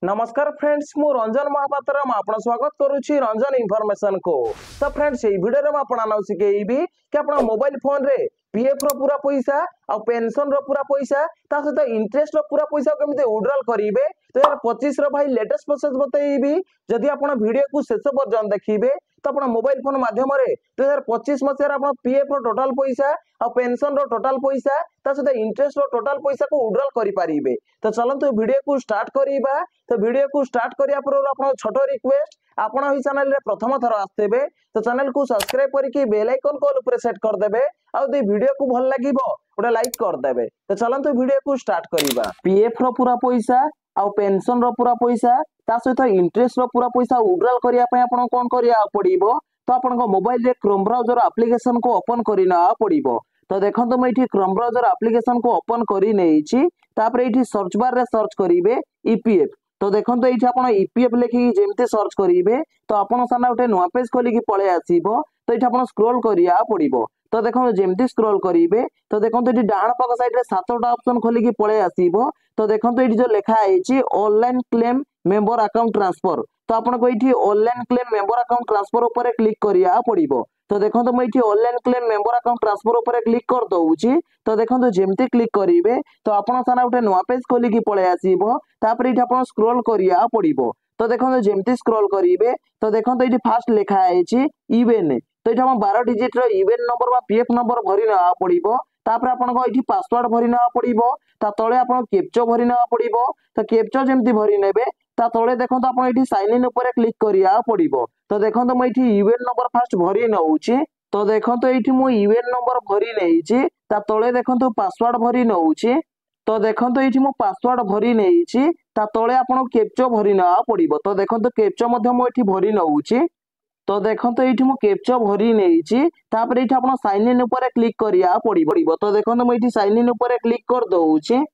नमस्कार फ्रेंड्स मु रंजन महापात्र आपण स्वागत करुच्ची रंजन इनफॉरमेशन को। तो फ्रेंड्स ये वीडियो रे आपण शिखेबी कि आपण मोबाइल फोन रे पीएफ रो पूरा पैसा और पेंशन रो पूरा पैसा ता सहित इंटरेस्ट रो पूरा पैसा केमिते विड्रॉल करिवे। तो यार 25 रो भाई लेटेस्ट प्रोसेस बतैबी। जदि आपण वीडियो को शेष पर्यंत देखिबे तो आपण मोबाइल फोन माध्यम रे 2025 मसिया आपण पीएफ रो टोटल पैसा और पेंशन रो टोटल पैसा ता सहित इंटरेस्ट रो टोटल पैसा को विड्रॉल करि पारिबे। तो चलंतु वीडियो को स्टार्ट करिबा। तो वीडियो को स्टार्ट करिया पूर्व आपण छोटो रिक्वेस्ट आपण ही चैनल रे प्रथम थर आस्तेबे तो चैनल को सब्सक्राइब करके बेल आइकन को ऊपर सेट कर देबे और दे वीडियो को भल लागिबो ओटा लाइक कर देबे। तो चलंतु वीडियो को स्टार्ट करिबा। पीएफ रो पूरा पैसा और पेंशन रो पूरा पैसा ता सहित इंटरेस्ट रो पूरा पैसा विड्रॉल करिया पय आपण कोन करिया पड़िबो। तो आपण को मोबाइल रे क्रोम ब्राउजर एप्लीकेशन को ओपन करिना पड़िबो। तो देखंतु मैं इठी क्रोम ब्राउजर एप्लीकेशन को ओपन करि नेछि। तापर इठी सर्च बार रे सर्च करिवे ईपीएफ। तो देखंतु एठी आपण ईपीएफ लेखि जेमते सर्च करिवे तो आपण सामने गोटे नुआ पेज खोली कि पळे आसीबो। तो एठी आपण स्क्रॉल करिया पड़िबो। तो देखो जेमती स्क्रॉल करिवे तो देखंतु एठी डाहाण पाख साइड रे सातोटा ऑप्शन खोली कि पळे आसीबो। तो देखंतु एठी जो लिखा आइछि online claim member account transfer. तो आपण को एठी online claim member account transfer ऊपर क्लिक करिया पड़िबो। तो देखंतु मैं एठी online claim member account transfer ऊपर क्लिक कर दउछि। तो देखंतु जेमती क्लिक करिवे तो आपण साना गोटे नुआ पेज खोली कि पळे आसीबो। तापर एठी आपण स्क्रॉल करिया पड़िबो। तो देखंतु जेमती स्क्रॉल करिवे तो देखंतु एठी फास्ट लिखा आइछि इवेन। तो एठी हम 12 डिजिट रो इवेन नंबर बा पीएफ नंबर भरि ना पड़िबो। तापर आपण को एठी पासवर्ड भरि ना पड़िबो। ता तळे आपण कैप्चा भरि ना पड़िबो। तो कैप्चा जेमती भरि नेबे ता तळे देखंतु आपण एठी साइन इन ऊपर क्लिक करिया पड़िबो। तो देखंतु मैं एठी इवेन नंबर फास्ट भरि नउछि। तो देखंतु एठी मु इवेन नंबर भरि नेछि। ता तळे देखंतु पासवर्ड भरि नउछि। तो देखंतु एठी मु पासवर्ड भरि नेछि। ता तळे आपण कैप्चा भरि ना पड़िबो। तो देखंतु कैप्चा मध्ये मु एठी भरि नउछि। तो देखंतु एठी मु कैप्चा भरि नेछि। तापर एठी आपण साइन इन ऊपर क्लिक करिया पड़िबो। तो देखंतु मैं एठी साइन इन ऊपर क्लिक कर दउछि।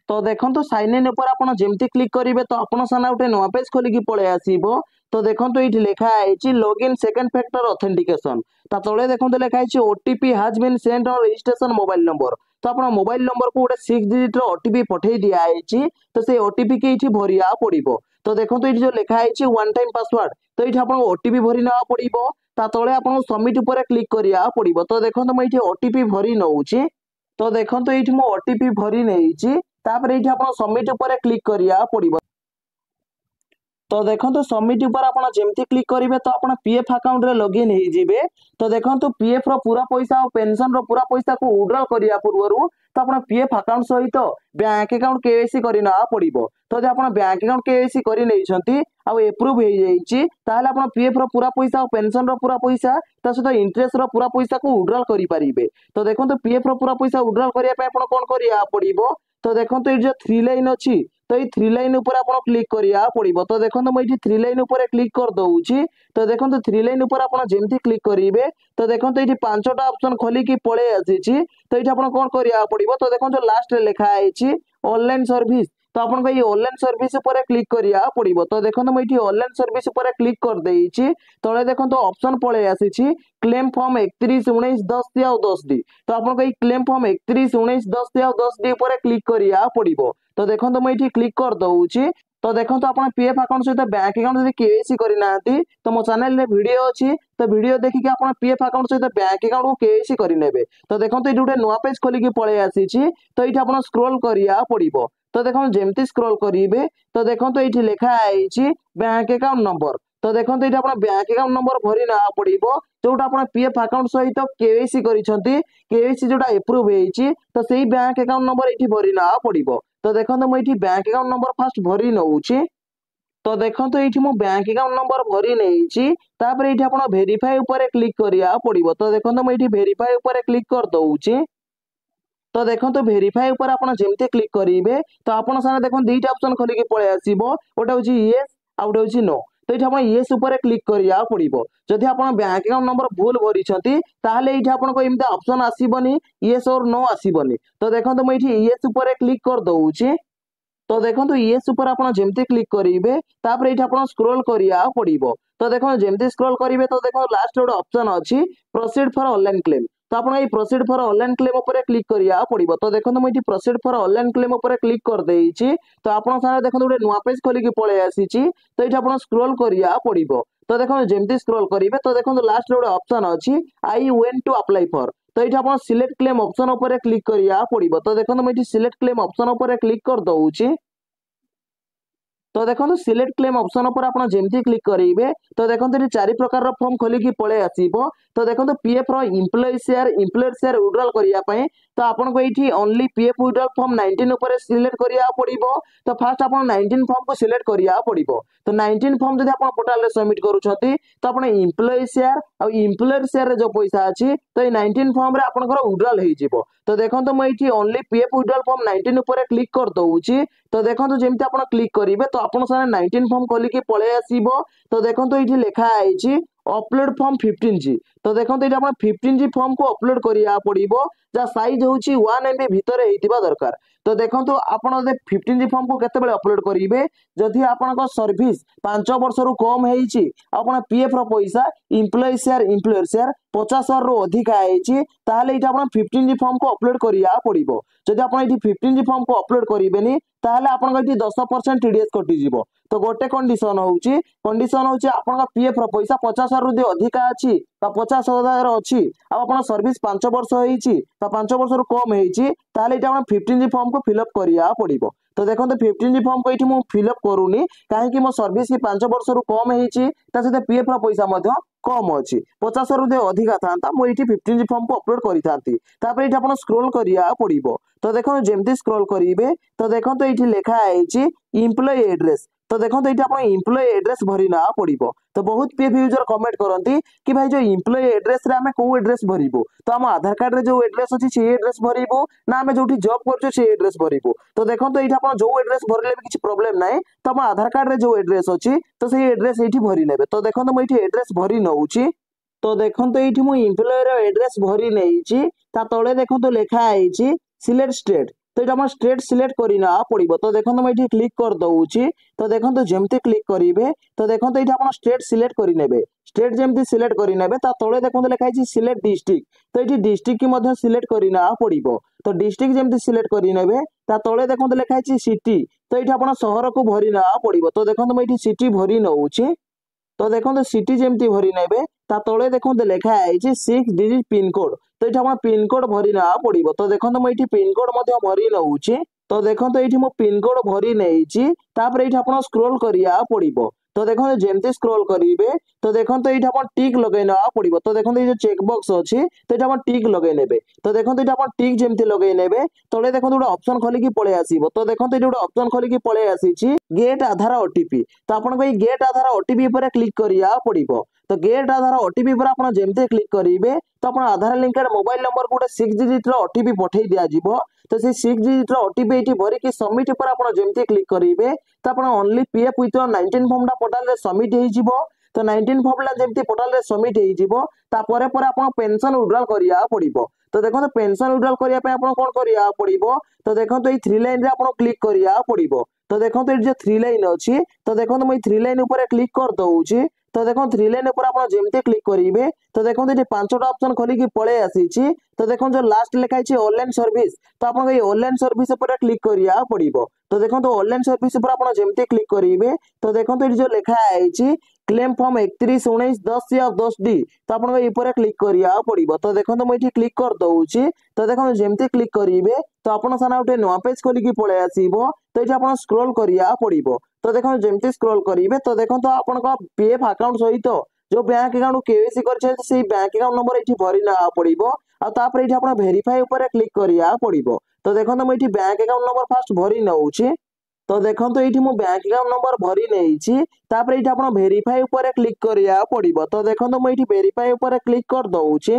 तो देखंतु साइन इन ऊपर आपण जेमती क्लिक करिवे तो आपण साना उठे नुआ पेज खोली कि पळे आसीबो। तो देखंतु एठी लिखा आइछि लॉगिन सेकंड फैक्टर ऑथेंटिकेशन। ता तळे देखंतु लिखा आइछि OTP has been send on registration mobile number. तो आपण मोबाइल नंबर को गोटे 6 डिजिट रो ओटीपी पठेई दिया आइछि। तो से ओटीपी के एठी भरिया पड़िबो। तो देखंतु एठी जो लिखा आइछि वन टाइम पासवर्ड। तो एठी आपण ओटीपी भरि ना पड़िबो। ता तळे आपण सबमिट ऊपर क्लिक करिया पड़िबो। तो देखंतु मैं एठी ओटीपी भरि नउछि। तो देखंतु एठी मो ओटीपी भरि नेछि। तापर एठी आपण सबमिट ऊपर क्लिक करिया पड़िबो। तो देखंतु सबमिट ऊपर आपण जेमती क्लिक करिवे तो आपण पीएफ अकाउंट रे लॉगिन हे जिवे। तो देखंतु पीएफ रो पूरा पैसा और पेंशन रो पूरा पैसा को विड्रॉल करिया पूर्वरु तो आपण पीएफ अकाउंट सहित बैंक अकाउंट केवाईसी करिना पड़िबो। तो जे आपण बैंक अकाउंट केवाईसी करि नैछंती आ अप्रूव हे जाईछि ताले आपण पीएफ रो पूरा पैसा और पेंशन रो पूरा पैसा ता सहित इंटरेस्ट रो पूरा पैसा को विड्रॉल करि परिबे। तो देखंतु पीएफ रो पूरा पैसा विड्रॉल करिया पे आपण कोन करिया पड़िबो। तो देखंतु ए जो 3 लाइन अछि तो ये 3 लाइन ऊपर आपण क्लिक करिया पड़िबो। तो देखंतु मैं एठी 3 लाइन ऊपर क्लिक कर दउछि। तो देखंतु 3 लाइन ऊपर आपण जेमती क्लिक करिवे तो देखंतु एठी पांचटा ऑप्शन खोली कि पळे आसीछि। तो एठी आपण कोन करिया पड़िबो। तो देखंतु लास्ट रे लिखा आइछि ऑनलाइन सर्विस। तो आपण को ये ऑनलाइन सर्विस ऊपर क्लिक करिया पड़िबो। तो देखंतु मैं एठी ऑनलाइन सर्विस ऊपर क्लिक कर देइछि। तळे देखंतु ऑप्शन पळे आसीछि क्लेम फॉर्म 31 19 10 और 10 डी। तो आपण को क्लेम फॉर्म 31 19 10 और 10 डी ऊपर क्लिक करिया पड़िबो। तो देखंतु मैं एठी क्लिक कर दउछि। तो देखंतु आपण पीएफ अकाउंट सहित बैंक अकाउंट जदि केवाईसी करि नांती तो मो चैनल रे वीडियो अछि। तो वीडियो देखि कि आपण पीएफ अकाउंट सहित बैंक अकाउंट को केवाईसी करि नेबे। तो देखंतु एठी गोटे नुआ पेज खोली कि पळे आसीछि। तो एठी आपण स्क्रॉल करिया पड़िबो। तो देखो जेमती स्क्रॉल करिवे तो देखंतु एठी लिखा आइछि बैंक अकाउंट नंबर। तो देखंतु एठी आपण बैंक अकाउंट नंबर भरि ना पड़िबो जोटा आपण पीएफ अकाउंट सहित केवाईसी करिसंती केवाईसी जोटा अप्रूव हेछि। तो सेही बैंक अकाउंट नंबर एठी भरि ना पड़िबो। तो देखंतु मैं एठी बैंक अकाउंट नंबर फास्ट भरि नउछि। तो देखंतु एठी मो बैंक अकाउंट नंबर भरि नेछि। तापर एठी आपण वेरीफाई ऊपर क्लिक करिया पड़िबो। तो देखंतु मैं एठी वेरीफाई ऊपर क्लिक कर दउछि। तो देखंतु वेरीफाई ऊपर आपण जेमते क्लिक करिवे तो आपण साने देखो दुईटा ऑप्शन खोली कि पळे आसीबो। ओटा होची यस आ ओटा होची नो। तो एठी आपण यस ऊपर क्लिक करिया पड़िबो। जदि आपण बैंक अकाउंट नंबर भूल भरिसंती ताहाले एठी आपण को एमते ऑप्शन आसीबनी यस और नो आसीबनी। तो देखंतु मैं एठी यस ऊपर क्लिक कर दउछि। तो देखंतु यस ऊपर आपण जेमते क्लिक करिवे तापर एठी आपण स्क्रॉल करिया पड़िबो। तो देखो जेमते स्क्रॉल करिवे तो देखो लास्ट गोटे ऑप्शन अछि प्रोसीड फॉर ऑनलाइन क्लेम। तो आपन ये प्रोसीड फॉर ऑनलाइन क्लेम ऊपर क्लिक करिया पड़िबो। तो देखंतु मैं प्रोसीड फॉर ऑनलाइन क्लेम ऊपर क्लिक कर देइछि। तो आपन सारे देखंतु गोटे नुआ पेज खोली की पळे आसीछि। तो एठी आपन स्क्रॉल करिया पड़िबो। तो देखंतु जेमती स्क्रॉल करिवे तो देखंतु लास्ट रे गोटे ऑप्शन अछि I went to apply for. तो ये आपन सिलेक्ट क्लेम ऑप्शन ऊपर क्लिक करिया पड़िबो। तो देखंतु मैं सिलेक्ट क्लेम ऑप्शन ऊपर क्लिक कर दउछि। तो देखो सिलेक्ट क्लेम ऑप्शन पर आप जमी क्लिक करेंगे तो देखो ये 4 प्रकार फॉर्म खोलिकी पळे आसीबो। तो देखो पीएफ रो एम्प्लॉय शेयर विड्रॉल करने तो आपको ये ओनली पीएफ विड्रॉल फॉर्म 19 ऊपर सिलेक्ट करिया पड़िबो। तो फास्ट आप 19 फॉर्म को सिलेक्ट करिया पड़िबो। तो 19 फॉर्म जब आप पोर्टल रे सबमिट करूछंती तो आप एम्प्लॉय शेयर और एम्प्लॉयर शेयर जो पैसा अच्छी तो ये 19 फॉर्म रे आपनकर विड्रॉल हो जिवो। तो देखो मुझे ओनली पीएफ विड्रॉल फॉर्म 19 ऊपर क्लिक कर दउछि। तो देखो जमी आप क्लिक करेंगे तो आप 19 फॉर्म खोलिकी पळे आसीबो। तो देखो ये लिखा है अपलोड फॉर्म 15G। तो देखो ये 15G फॉर्म को अपलोड करिया पड़िबो जा साइज होची 1 MB भितर हेतिबा दरकार। तो देखो आप 15G फॉर्म को केतेबेले अपलोड करेंगे जदि आपन सर्विस 5 वर्ष रु कम हेइची आपन पीएफ रो पैसा एम्प्लॉय शेयर एम्प्लॉयर शेयर 50,000 रु अधिका हेइची ताहाले एटा आपन 15G फॉर्म को अपलोड करिया पड़िबो। जदि आपन एठी 15G फॉर्म को अपलोड करिवेनी ताहाले आपन एठी 10% टीडीएस कटि जिवो। तो गोटे कंडीशन होउची आपन पीएफ रो पैसा 50,000 रु अधिका अछि बा 50,000 अछि आ आपन सर्विस 5 वर्ष हेइची बा 5 वर्ष रु कम हेइची ताहाले एटा आपन 15G फॉर्म को फिलअप करिया पड़िबो। तो देखो 15G फॉर्म को ये फिलअप करूनी कहीं मो सर्विस 5 वर्ष रु कम हेइची ता सहित पीएफ रो पैसा मध्य कम अच्छी 50 रु अधिका था मुझे 15G फॉर्म को अपलोड करी स्क्रोल करिया पड़िबो। तो देखो जमती स्क्रोल करेंगे तो देखो ये लिखा है एम्प्लॉय एड्रेस। तो देखो ये आप एम्प्लॉय एड्रेस भरी ना पड़िबो। तो बहुत पीएफ यूजर कमेंट करती कि भाई जो एम्प्लॉय एड्रेस रे आमे को एड्रेस भरिबो तो हम आधार कार्ड रे जो एड्रेस अछि से एड्रेस भरिबो ना आमे जोठी जॉब करछो से एड्रेस भरिबो। तो देखो तो एठा आपण जो एड्रेस भरले भी किछि प्रॉब्लम नाही तो हम आधार कार्ड रे जो एड्रेस अछि तो से एड्रेस एठी भरि नेबे। तो देखो तो मैं एठी एड्रेस भरि नउछि। तो देखो तो ये मुझे एम्प्लॉय एड्रेस भरी नहीं तले देखो तो लिखा है सिलेक्ट स्टेट। तो ये स्टेट सिलेक्ट करना पड़ो। तो देखो मैं ये क्लिक कर दउछि। तो देखो तो जमती क्लिक करेंगे तो देखो तो ये स्टेट सिलेक्ट करेंगे स्टेट जमती सिलेक्ट करेंगे तले देखो तो लिखाई सिलेक्ट डिस्ट्रिक्ट। तो ये डिस्ट्रिक्ट की मध्य सिलेक्ट करना पड़ो। तो डिस्ट्रिक्ट जमती सिलेक्ट करेंगे तले देखो तो लिखाई सिटी। तो ये आप सहर को भरी ना पड़ो। तो देखो मैं ये सिटी भरी नउछि। तो देखो सिटी जमती भरी नेबे तले देखो लिखा है 6 डिजिट पिन कोड। तो ये पिन कोड भरी ना पड़ो। तो देखो मुझे पिन कोड भरी नउछि। तो देखो ये मो पिन कोड भरी नहीं ये आप स्क्रोल करिया पड़ो। तो देखो जमती स्क्रोल करेंगे तो देखो तो ये टिक लगे ना पड़ो। तो देखो ये चेक बॉक्स अच्छी तो ये टिक लगे नेबे। तो देखो ये टिक जमती लगे नेबे तले देखो गोटे ऑप्शन खोलिकी पळे आसीबो। तो देखो ये गोटे ऑप्शन खोलिकी पळे आसीछि गेट आधार ओटीपी। तो आपन को गेट आधार ओटीपी पर क्लिक करिया पड़ो। तो गेट आधार ओटीपी पर आप जमती क्लिक करेंगे तो आप आधार लिंकेड मोबाइल नंबर को 6 डिजिट ओटीपी पठे दिया जिवो। तो से 6 डिजिट ओटीपी ये भरिकी सबमिट पर आप जमती क्लिक करेंगे तो आप only PF withdraw 19 form portal रे सबमिट हो जिवो। तो 19 फॉर्म जमती पोर्टल रे सबमिट हो जिवो तापर पर आप पेंशन विड्रॉल करिया पड़ो। तो देखो तो पेंशन विड्रॉल करिया पे आपण कोन करिया पड़ो। तो देखो तो ये 3 लाइन रे आपण क्लिक करिया पड़ो। तो देखो तो ये जो 3 लाइन अच्छी तो देखो तो मैं 3 लाइन ऊपर क्लिक कर दउछि। तो देखो 3 लाइन ऊपर आप जमती क्लिक करेंगे तो देखो ये 5टा ऑप्शन खोलिकी पळे आसीछि। तो देखो जो लास्ट लिखा है ऑनलाइन सर्विस। तो आप ऑनलाइन सर्विस पर क्लिक करिया पड़ो। तो देखो तो ऑनलाइन सर्विस पर आप जमती क्लिक करेंगे तो देखो तो ये जो लिखा है क्लेम फॉर्म 311910/10D। तो आप क्लिक करिया पड़ो। तो देखो तो ये क्लिक कर दउछि। तो देखो जमती क्लिक करेंगे तो आपन साना गोटे नुआ पेज खोलिकी पळे आसीबो। तो ये आप स्क्रोल करिया पड़ो। तो देखो जमती स्क्रोल करेंगे तो देखो तो आपन पीएफ अकाउंट सहित जो बैंक अकाउंट केवाईसी कर बैंक अकाउंट नंबर ये भरी ना पड़ो। आपर ये आप वेरीफाई ऊपर क्लिक करिया पड़ो। तो देखो तो मुझे बैंक अकाउंट नंबर फास्ट भरी नउछि। तो देखो तो ये बैंक अकाउंट नंबर भरी नहीं ये आप वेरीफाई ऊपर क्लिक करिया पड़ो। तो देखो तो मुझे वेरीफाई ऊपर क्लिक कर दउछि।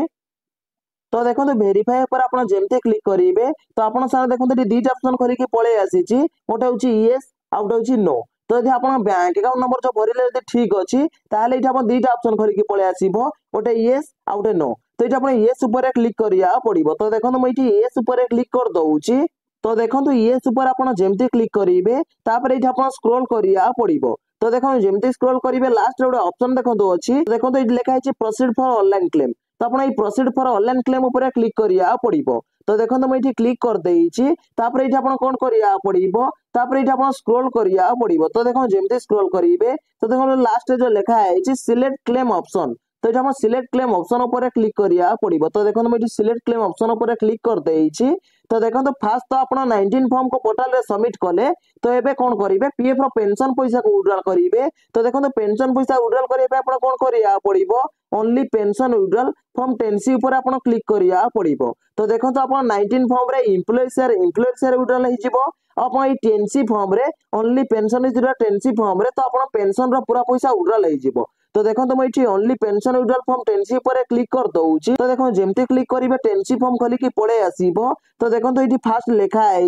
तो देखो वेरीफाई पर आप जमती क्लिक करेंगे तो आप देखो दुईटा ऑप्शन खोलिकी पळे आसीछि गोटे होची यस आ गोटे होची नो। तो यदि आप बैंक अकाउंट नंबर जो भरिले यदि ठीक अच्छी ताले ये दुईटा ऑप्शन खोलिकी पळे आसीबो गोटे यस आ गोटे नो। तो ये आप यस ऊपर क्लिक करिया पड़ो। तो देखो मुझे यस ऊपर क्लिक कर दउछि। तो देखो यस ऊपर आप जमती क्लिक करेंगे तापर ये आप स्क्रोल करिया पड़ो। तो देखो जमती स्क्रोल करेंगे लास्ट गोटे ऑप्शन देखो अच्छी देखो ये लिखा है प्रोसीड फॉर ऑनलाइन क्लेम। तो आपण एई प्रोसीड फॉर ऑनलाइन क्लेम ऊपर क्लिक करिया पड़िबो। तो देखो मुझे क्लिक कर देइछि तापर एठी आपण कोन करिया पड़िबो तापर एठी आपण स्क्रॉल करिया पड़िबो। तो देखो जेमते स्क्रॉल करिवे तो देखो लास्ट जो लिखा है सिलेक्ट क्लेम ऑप्शन तो ये सिलेक्ट क्लेम ऑप्शन ऊपर क्लिक करिया पड़िबो। तो देखो मुझे सिलेक्ट क्लेम ऑप्शन ऊपर क्लिक कर देइछि। तो देखो फास्ट तो आप 19 फॉर्म को पोर्टल रे सबमिट कले तो एबे कोन करिवे पीएफ रो पेंशन पैसा को विड्रॉल करिवे। तो देखो पेंशन पैसा विड्रॉल करिवे आपण कोन करिया पड़िबो only pension withdrawal form 10C ऊपर आपण क्लिक करिया पड़िबो। तो देखो आपण 19 फॉर्म रे एम्प्लॉय शेयर विड्रॉल हि जिवो आपण ए 10C फॉर्म रे only pension is 10C form रे तो आपण पेंशन रो पूरा पैसा विड्रॉल हि जिवो। तो देखो तुम ये only pension withdrawal form 10C पर क्लिक कर दउची। तो देखो जेमते क्लिक करिवे 10C फॉर्म खोली की पड़े आसीबो। तो देखो तो ये फास्ट लिखा है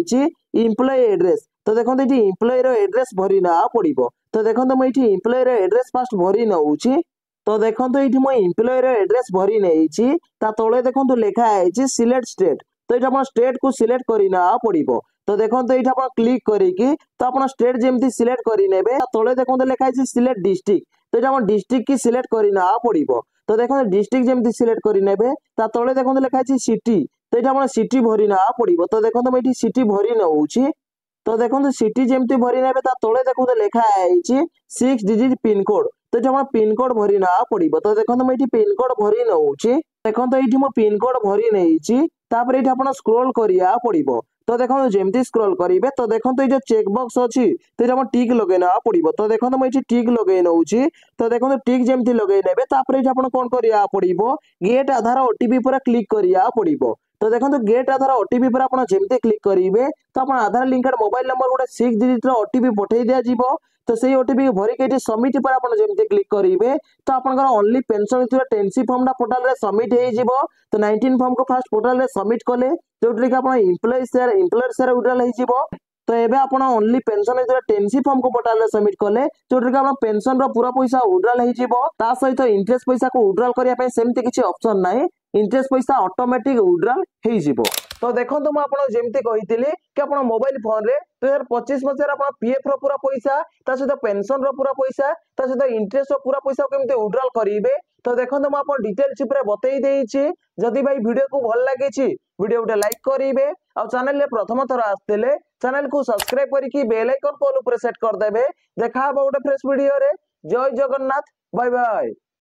एम्प्लॉय एड्रेस। तो देखो तो ये एम्प्लॉय रो एड्रेस भरी ना पड़िबो। तो देखो तो ये एम्प्लॉय रो एड्रेस फास्ट भरी नउची। तो देखो तो ये मो एम्प्लॉय रो एड्रेस भरी नेइची ता तळे देखो तो लिखा है सिलेक्ट स्टेट। तो ये अपन स्टेट को सिलेक्ट करिना पड़िबो। तो देखो तो ये क्लिक करिकी तो अपन स्टेट जेमती सिलेक्ट करि नेबे तळे देखो तो लिखा है सिलेक्ट डिस्ट्रिक्ट। तो ये डिस्ट्रिक्ट की सिलेक्ट करना पड़िबो। तो देखो डिस्ट्रिक्ट जेमती सिलेक्ट करि नेबे ता तळे देखो तो लिखा है सिटी। तो ये सिटी भरिना पड़िबो। तो देखो तो ये सिटी भरी नउची। तो देखो सिटी जेमती भरी नेबे ता तळे देखो तो लिखा है 6 डिजिट पिन कोड। तो ये पिन कोड भरिना पड़िबो। तो देखो तो ये पिन कोड भरी नउची। देखो तो ये मो पिन कोड भरी नेइची तापर ये आपण स्क्रॉल करिया पड़िबो। तो देखो जेमती स्क्रॉल करिवे तो देखो तो ये जो चेक बॉक्स अछि तो ये टिक लगेना पड़िबो। तो देखो तो ये टिक लगे नउची। तो देखो तो टिक जेमती लगे नेबे तापर ये आपण कोन करिया पड़िबो गेट आधार ओटीपी पर क्लिक करिया पड़िबो। तो देखो तो गेट आधार ओटीपी पर आपण जेमती क्लिक करिवे तो आपण आधार लिंक्ड मोबाइल नंबर गोटे 6 डिजिट रो ओटीपी पठै दिया जिवो। तो सही ओटीपी भरी के सबमिट पर आपण जेमती क्लिक करिवे तो आपनकर ओनली पेंशन 10C फॉर्म ना पोर्टल रे सबमिट हे जिवो। तो 19 फॉर्म को फास्ट पोर्टल रे सबमिट कले जोटरी के आपण एम्प्लॉय शेयर विड्रॉल हे जिवो। तो एबे आपण ओनली पेंशन 10C फॉर्म को पोर्टल रे सबमिट कले जोटरी के आपण पेंशन रो पूरा पैसा विड्रॉल हे जिवो। ता सहित इंटरेस्ट पैसा को विड्रॉल करिया पे सेमती किछि ऑप्शन नाही इंटरेस्ट पैसा ऑटोमेटिक विड्रॉल हे जिवो। तो देखो तो आपण जेमती कहितली कि आपण मोबाइल फोन रे 2025 मसिया आपण पीएफ रो पूरा पैसा ता सहित पेंशन रो पूरा पैसा ता सहित इंटरेस्ट रो पूरा पैसा केमते विड्रॉल करिवे। तो देखो तो आपण डिटेल्स ऊपर बतई देइछि। जदि भाई वीडियो को भल लागिछि वीडियो उटे लाइक करिवे और चैनल रे प्रथम थर आस्तेले चैनल को सब्सक्राइब करिकि बेल आइकन को ऑल ऊपर सेट कर देबे। देखा बा उटे फ्रेश वीडियो रे। जय जगन्नाथ बाय बाय।